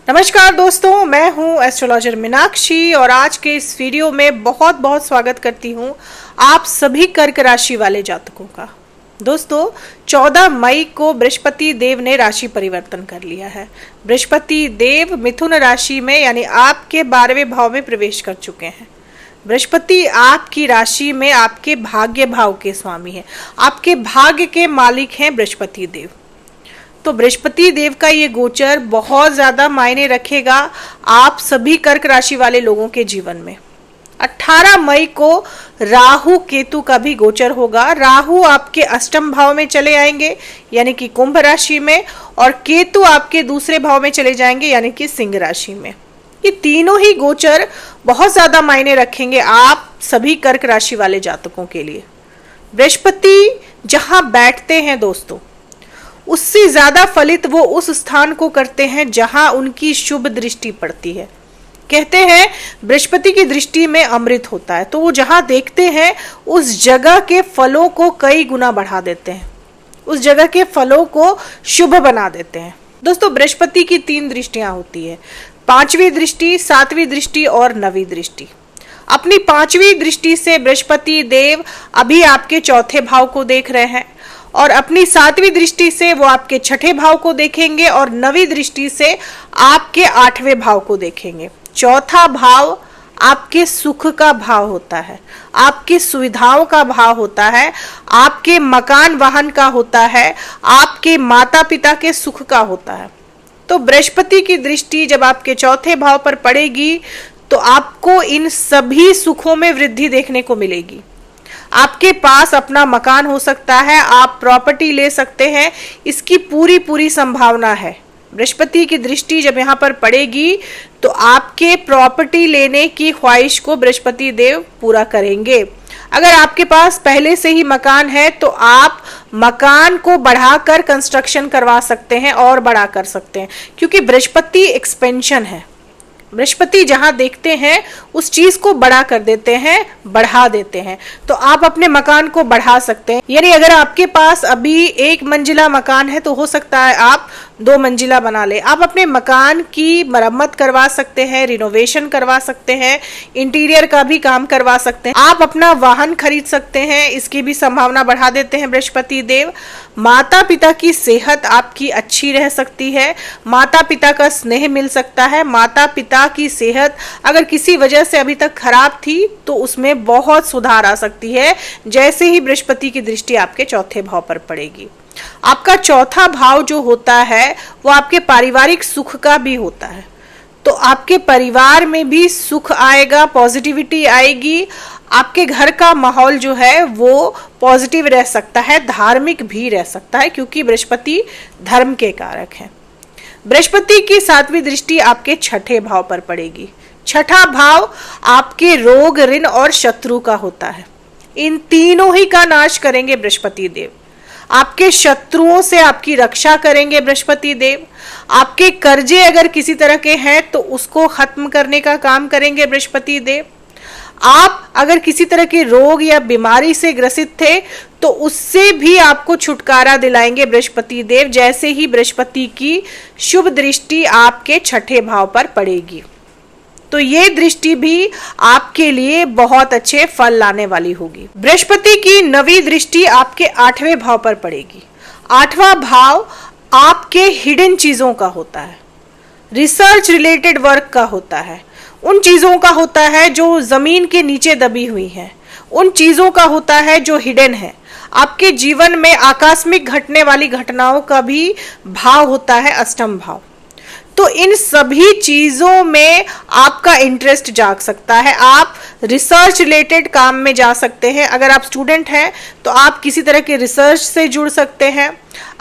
नमस्कार दोस्तों, मैं हूं एस्ट्रोलॉजर मीनाक्षी और आज के इस वीडियो में बहुत बहुत स्वागत करती हूं आप सभी कर्क राशि वाले जातकों का। दोस्तों, 14 मई को बृहस्पति देव ने राशि परिवर्तन कर लिया है। बृहस्पति देव मिथुन राशि में यानी आपके 12वें भाव में प्रवेश कर चुके हैं। बृहस्पति आपकी राशि में आपके भाग्य भाव के स्वामी हैं, आपके भाग्य के मालिक हैं बृहस्पति देव। तो बृहस्पति देव का ये गोचर बहुत ज्यादा मायने रखेगा आप सभी कर्क राशि वाले लोगों के जीवन में। 18 मई को राहु केतु का भी गोचर होगा। राहु आपके अष्टम भाव में चले आएंगे यानी कि कुंभ राशि में, और केतु आपके दूसरे भाव में चले जाएंगे यानी कि सिंह राशि में। ये तीनों ही गोचर बहुत ज्यादा मायने रखेंगे आप सभी कर्क राशि वाले जातकों के लिए। बृहस्पति जहां बैठते हैं दोस्तों, उससे ज्यादा फलित वो उस स्थान को करते हैं जहां उनकी शुभ दृष्टि पड़ती है। कहते हैं बृहस्पति की दृष्टि में अमृत होता है, तो वो जहां देखते हैं उस जगह के फलों को कई गुना बढ़ा देते हैं, उस जगह के फलों को शुभ बना देते हैं। दोस्तों, बृहस्पति की 3 दृष्टियां होती है, 5वीं दृष्टि, 7वीं दृष्टि और 9वीं दृष्टि। अपनी 5वीं दृष्टि से बृहस्पति देव अभी आपके 4थे भाव को देख रहे हैं, और अपनी 7वीं दृष्टि से वो आपके 6ठे भाव को देखेंगे, और 9वीं दृष्टि से आपके 8वें भाव को देखेंगे। 4था भाव आपके सुख का भाव होता है, आपकी सुविधाओं का भाव होता है, आपके मकान वाहन का होता है, आपके माता पिता के सुख का होता है। तो बृहस्पति की दृष्टि जब आपके 4थे भाव पर पड़ेगी तो आपको इन सभी सुखों में वृद्धि देखने को मिलेगी। आपके पास अपना मकान हो सकता है, आप प्रॉपर्टी ले सकते हैं, इसकी पूरी संभावना है। बृहस्पति की दृष्टि जब यहाँ पर पड़ेगी तो आपके प्रॉपर्टी लेने की ख्वाहिश को बृहस्पति देव पूरा करेंगे। अगर आपके पास पहले से ही मकान है तो आप मकान को बढ़ाकर कंस्ट्रक्शन करवा सकते हैं और बड़ा कर सकते हैं, क्योंकि बृहस्पति एक्सपेंशन है। बृहस्पति जहां देखते हैं उस चीज को बड़ा कर देते हैं, बढ़ा देते हैं। तो आप अपने मकान को बढ़ा सकते हैं। यानी अगर आपके पास अभी 1 मंजिला मकान है तो हो सकता है आप 2 मंजिला बना ले। आप अपने मकान की मरम्मत करवा सकते हैं, रिनोवेशन करवा सकते हैं, इंटीरियर का भी काम करवा सकते हैं। आप अपना वाहन खरीद सकते हैं, इसकी भी संभावना बढ़ा देते हैं बृहस्पति देव। माता पिता की सेहत आपकी अच्छी रह सकती है, माता पिता का स्नेह मिल सकता है। माता पिता की सेहत अगर किसी वजह से अभी तक खराब थी तो उसमें बहुत सुधार आ सकती है जैसे ही बृहस्पति की दृष्टि आपके 4थे भाव पर पड़ेगी। आपका 4था भाव जो होता है वो आपके पारिवारिक सुख का भी होता है, तो आपके परिवार में भी सुख आएगा, पॉजिटिविटी आएगी। आपके घर का माहौल जो है वो पॉजिटिव रह सकता है, धार्मिक भी रह सकता है, क्योंकि बृहस्पति धर्म के कारक हैं। बृहस्पति की 7वीं दृष्टि आपके 6ठे भाव पर पड़ेगी। 6ठा भाव आपके रोग, ऋण और शत्रु का होता है। इन तीनों ही का नाश करेंगे बृहस्पति देव। आपके शत्रुओं से आपकी रक्षा करेंगे बृहस्पति देव। आपके कर्जे अगर किसी तरह के हैं तो उसको खत्म करने का काम करेंगे बृहस्पति देव। आप अगर किसी तरह के रोग या बीमारी से ग्रसित थे तो उससे भी आपको छुटकारा दिलाएंगे बृहस्पति देव, जैसे ही बृहस्पति की शुभ दृष्टि आपके 6ठे भाव पर पड़ेगी। तो ये दृष्टि भी आपके लिए बहुत अच्छे फल लाने वाली होगी। बृहस्पति की 9वीं दृष्टि आपके 8वें भाव पर पड़ेगी। 8वां भाव आपके हिडन चीजों का होता है, रिसर्च रिलेटेड वर्क का होता है, उन चीजों का होता है जो जमीन के नीचे दबी हुई हैं, उन चीजों का होता है जो हिडन है। आपके जीवन में आकस्मिक घटने वाली घटनाओं का भी भाव होता है अष्टम भाव। तो इन सभी चीजों में आपका इंटरेस्ट जाग सकता है। आप रिसर्च रिलेटेड काम में जा सकते हैं। अगर आप स्टूडेंट हैं तो आप किसी तरह के रिसर्च से जुड़ सकते हैं।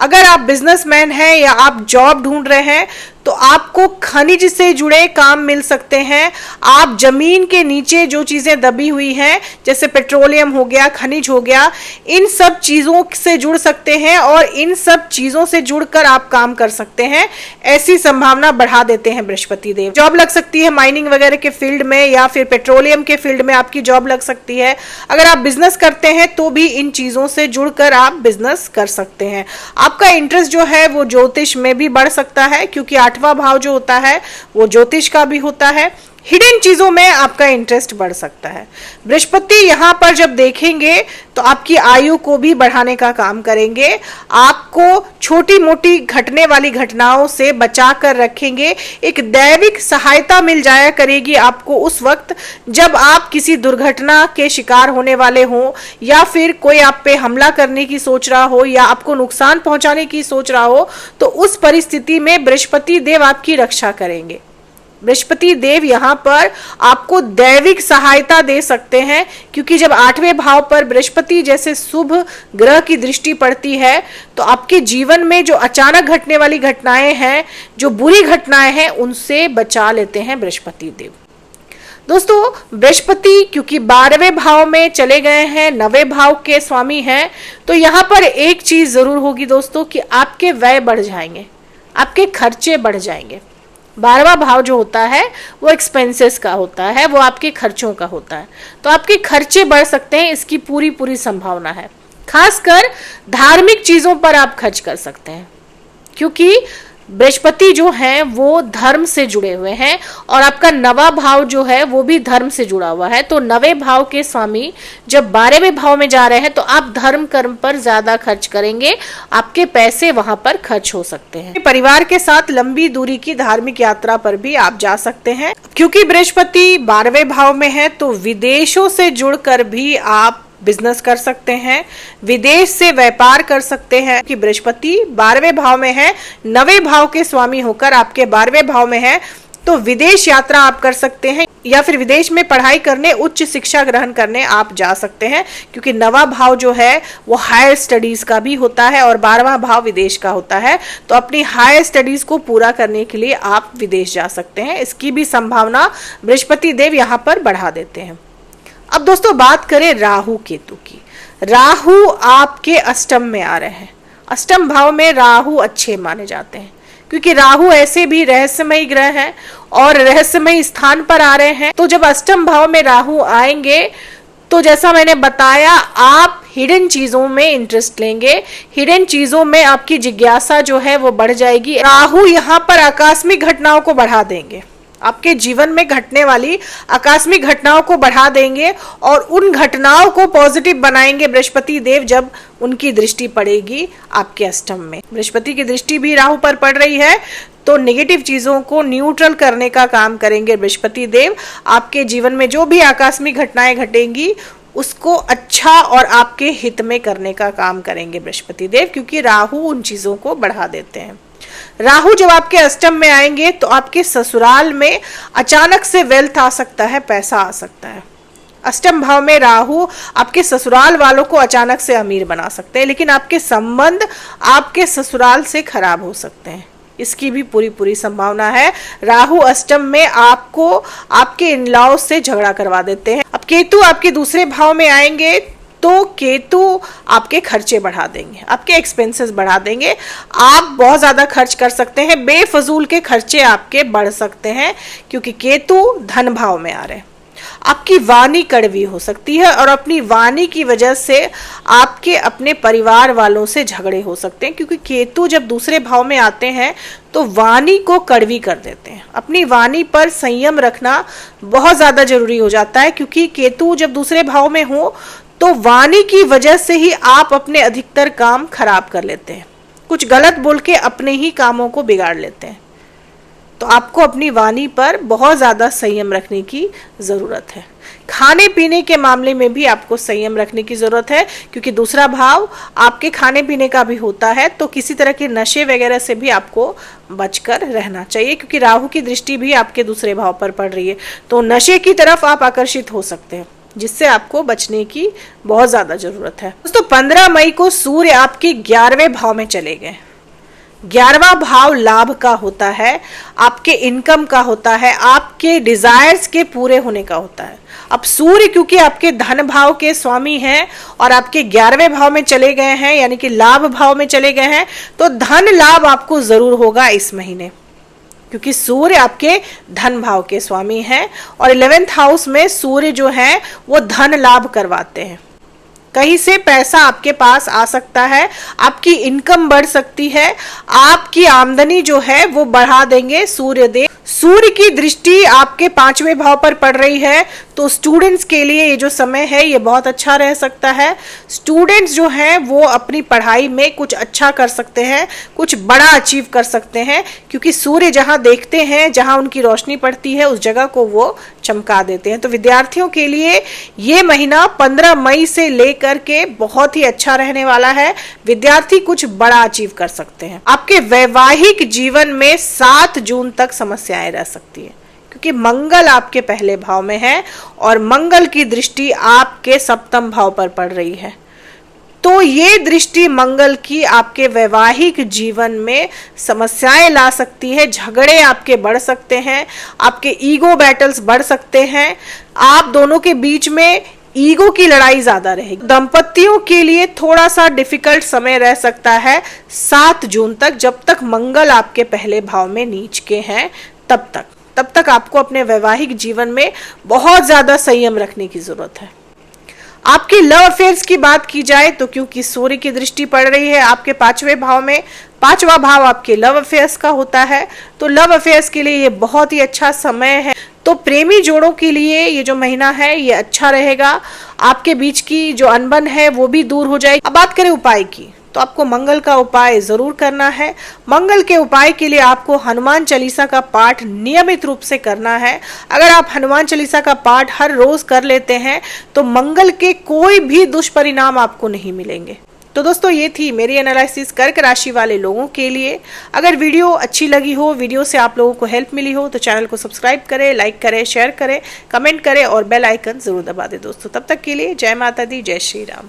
अगर आप बिजनेसमैन हैं या आप जॉब ढूंढ रहे हैं तो आपको खनिज से जुड़े काम मिल सकते हैं। आप जमीन के नीचे जो चीजें दबी हुई हैं, जैसे पेट्रोलियम हो गया, खनिज हो गया, इन सब चीजों से जुड़ सकते हैं और इन सब चीजों से जुड़कर आप काम कर सकते हैं। ऐसी संभावना बढ़ा देते हैं बृहस्पति देव। जॉब लग सकती है माइनिंग वगैरह के फील्ड में या फिर पेट्रोलियम के फील्ड में आपकी जॉब लग सकती है। अगर आप बिजनेस करते हैं तो भी इन चीजों से जुड़कर आप बिजनेस कर सकते हैं। आपका इंटरेस्ट जो है वो ज्योतिष में भी बढ़ सकता है, क्योंकि 8वां भाव जो होता है वो ज्योतिष का भी होता है। हिडन चीजों में आपका इंटरेस्ट बढ़ सकता है। बृहस्पति यहाँ पर जब देखेंगे तो आपकी आयु को भी बढ़ाने का काम करेंगे, आपको छोटी मोटी घटने वाली घटनाओं से बचा कर रखेंगे। एक दैविक सहायता मिल जाया करेगी आपको उस वक्त जब आप किसी दुर्घटना के शिकार होने वाले हो, या फिर कोई आप पे हमला करने की सोच रहा हो, या आपको नुकसान पहुंचाने की सोच रहा हो, तो उस परिस्थिति में बृहस्पति देव आपकी रक्षा करेंगे। बृहस्पति देव यहाँ पर आपको दैविक सहायता दे सकते हैं, क्योंकि जब 8वें भाव पर बृहस्पति जैसे शुभ ग्रह की दृष्टि पड़ती है तो आपके जीवन में जो अचानक घटने वाली घटनाएं हैं, जो बुरी घटनाएं हैं, उनसे बचा लेते हैं बृहस्पति देव। दोस्तों बृहस्पति क्योंकि 12वें भाव में चले गए हैं, 9वें भाव के स्वामी हैं, तो यहाँ पर एक चीज जरूर होगी दोस्तों कि आपके व्यय बढ़ जाएंगे, आपके खर्चे बढ़ जाएंगे। 12वां भाव जो होता है वो एक्सपेंसेस का होता है, वो आपके खर्चों का होता है, तो आपके खर्चे बढ़ सकते हैं, इसकी पूरी संभावना है। खासकर धार्मिक चीजों पर आप खर्च कर सकते हैं, क्योंकि बृहस्पति जो हैं वो धर्म से जुड़े हुए हैं, और आपका 9वां भाव जो है वो भी धर्म से जुड़ा हुआ है। तो 9वें भाव के स्वामी जब 12वें भाव में जा रहे हैं तो आप धर्म कर्म पर ज्यादा खर्च करेंगे, आपके पैसे वहां पर खर्च हो सकते हैं। परिवार के साथ लंबी दूरी की धार्मिक यात्रा पर भी आप जा सकते हैं, क्योंकि बृहस्पति 12वें भाव में है तो विदेशों से जुड़कर भी आप बिजनेस कर सकते हैं, विदेश से व्यापार कर सकते हैं, कि बृहस्पति 12वें भाव में है, 9वें भाव के स्वामी होकर आपके 12वें भाव में है, तो विदेश यात्रा आप कर सकते हैं, या फिर विदेश में पढ़ाई करने, उच्च शिक्षा ग्रहण करने आप जा सकते हैं, क्योंकि 9वां भाव जो है वो हायर स्टडीज का भी होता है और 12वां भाव विदेश का होता है। तो अपनी हायर स्टडीज को पूरा करने के लिए आप विदेश जा सकते हैं, इसकी भी संभावना बृहस्पति देव यहाँ पर बढ़ा देते हैं। अब दोस्तों बात करें राहु केतु की। राहु आपके अष्टम में आ रहे हैं। अष्टम भाव में राहु अच्छे माने जाते हैं, क्योंकि राहु ऐसे भी रहस्यमयी ग्रह हैं और रहस्यमयी स्थान पर आ रहे हैं। तो जब अष्टम भाव में राहु आएंगे तो जैसा मैंने बताया, आप हिडन चीजों में इंटरेस्ट लेंगे, हिडन चीजों में आपकी जिज्ञासा जो है वो बढ़ जाएगी। राहु यहाँ पर आकस्मिक घटनाओं को बढ़ा देंगे, आपके जीवन में घटने वाली आकस्मिक घटनाओं को बढ़ा देंगे और उन घटनाओं को पॉजिटिव बनाएंगे बृहस्पति देव जब उनकी दृष्टि पड़ेगी आपके अष्टम में। बृहस्पति की दृष्टि भी राहु पर पड़ रही है, तो नेगेटिव चीजों को न्यूट्रल करने का काम करेंगे बृहस्पति देव। आपके जीवन में जो भी आकस्मिक घटनाएं घटेंगी उसको अच्छा और आपके हित में करने का काम करेंगे बृहस्पति देव, क्योंकि राहु उन चीजों को बढ़ा देते हैं। राहु जब आपके अष्टम में आएंगे तो आपके ससुराल में अचानक से वेल्थ आ सकता है, पैसा आ सकता है। अष्टम भाव में राहु आपके ससुराल वालों को अचानक से अमीर बना सकते हैं, लेकिन आपके संबंध आपके ससुराल से खराब हो सकते हैं, इसकी भी पूरी संभावना है। राहु अष्टम में आपको आपके इन-लॉ से झगड़ा करवा देते हैं। अब केतु आपके दूसरे भाव में आएंगे तो केतु आपके खर्चे बढ़ा देंगे, आपके एक्सपेंसेस बढ़ा देंगे, आप बहुत ज्यादा खर्च कर सकते हैं, बेफजूल के खर्चे आपके बढ़ सकते हैं, क्योंकि केतु धन भाव में आ रहे हैं। आपकी वाणी कड़वी हो सकती है और अपनी वाणी की वजह से आपके अपने परिवार वालों से झगड़े हो सकते हैं, क्योंकि केतु जब दूसरे भाव में आते हैं तो वाणी को कड़वी कर देते हैं। अपनी वाणी पर संयम रखना बहुत ज्यादा जरूरी हो जाता है, क्योंकि केतु जब दूसरे भाव में हो तो वाणी की वजह से ही आप अपने अधिकतर काम खराब कर लेते हैं, कुछ गलत बोल के अपने ही कामों को बिगाड़ लेते हैं। तो आपको अपनी वाणी पर बहुत ज्यादा संयम रखने की जरूरत है। खाने पीने के मामले में भी आपको संयम रखने की जरूरत है, क्योंकि दूसरा भाव आपके खाने पीने का भी होता है, तो किसी तरह के नशे वगैरह से भी आपको बचकर रहना चाहिए, क्योंकि राहु की दृष्टि भी आपके दूसरे भाव पर पड़ रही है, तो नशे की तरफ आप आकर्षित हो सकते हैं, जिससे आपको बचने की बहुत ज्यादा जरूरत है। दोस्तों 15 मई को सूर्य आपके 11वें भाव में चले गए। 11वां भाव लाभ का होता है, आपके इनकम का होता है, आपके डिजायर्स के पूरे होने का होता है। अब सूर्य क्योंकि आपके धन भाव के स्वामी हैं और आपके 11वें भाव में चले गए हैं, यानी कि लाभ भाव में चले गए हैं, तो धन लाभ आपको जरूर होगा इस महीने, क्योंकि सूर्य आपके धन भाव के स्वामी हैं और 11th हाउस में सूर्य जो है वो धन लाभ करवाते हैं। कहीं से पैसा आपके पास आ सकता है, आपकी इनकम बढ़ सकती है, आपकी आमदनी जो है वो बढ़ा देंगे सूर्य देव। सूर्य की दृष्टि आपके 5वें भाव पर पड़ रही है, तो स्टूडेंट्स के लिए ये जो समय है ये बहुत अच्छा रह सकता है। स्टूडेंट्स जो हैं वो अपनी पढ़ाई में कुछ अच्छा कर सकते हैं, कुछ बड़ा अचीव कर सकते हैं, क्योंकि सूर्य जहां देखते हैं, जहां उनकी रोशनी पड़ती है, उस जगह को वो चमका देते हैं। तो विद्यार्थियों के लिए ये महीना 15 मई से लेकर के बहुत ही अच्छा रहने वाला है। विद्यार्थी कुछ बड़ा अचीव कर सकते हैं। आपके वैवाहिक जीवन में 7 जून तक समस्याएं रह सकती है, क्योंकि मंगल आपके पहले भाव में है और मंगल की दृष्टि आपके 7वें भाव पर पड़ रही है। तो ये दृष्टि मंगल की आपके वैवाहिक जीवन में समस्याएं ला सकती है, झगड़े आपके बढ़ सकते हैं, आपके ईगो बैटल्स बढ़ सकते हैं, आप दोनों के बीच में ईगो की लड़ाई ज्यादा रहेगी। दंपतियों के लिए थोड़ा सा डिफिकल्ट समय रह सकता है 7 जून तक, जब तक मंगल आपके पहले भाव में नीच के हैं तब तक आपको अपने वैवाहिक जीवन में बहुत ज्यादा संयम रखने की जरूरत है। आपके लव अफेयर्स की बात की जाए तो क्योंकि सूर्य की दृष्टि पड़ रही है आपके 5वें भाव में, 5वां भाव आपके लव अफेयर्स का होता है, तो लव अफेयर्स के लिए ये बहुत ही अच्छा समय है। तो प्रेमी जोड़ों के लिए ये जो महीना है ये अच्छा रहेगा। आपके बीच की जो अनबन है वो भी दूर हो जाएगी। अब बात करें उपाय की, तो आपको मंगल का उपाय जरूर करना है। मंगल के उपाय के लिए आपको हनुमान चालीसा का पाठ नियमित रूप से करना है। अगर आप हनुमान चालीसा का पाठ हर रोज कर लेते हैं तो मंगल के कोई भी दुष्परिणाम आपको नहीं मिलेंगे। तो दोस्तों ये थी मेरी एनालिसिस कर्क राशि वाले लोगों के लिए। अगर वीडियो अच्छी लगी हो, वीडियो से आप लोगों को हेल्प मिली हो, तो चैनल को सब्सक्राइब करें, लाइक करें, शेयर करें, कमेंट करें और बेल आइकन जरूर दबा दें दोस्तों। तब तक के लिए जय माता दी, जय श्री राम।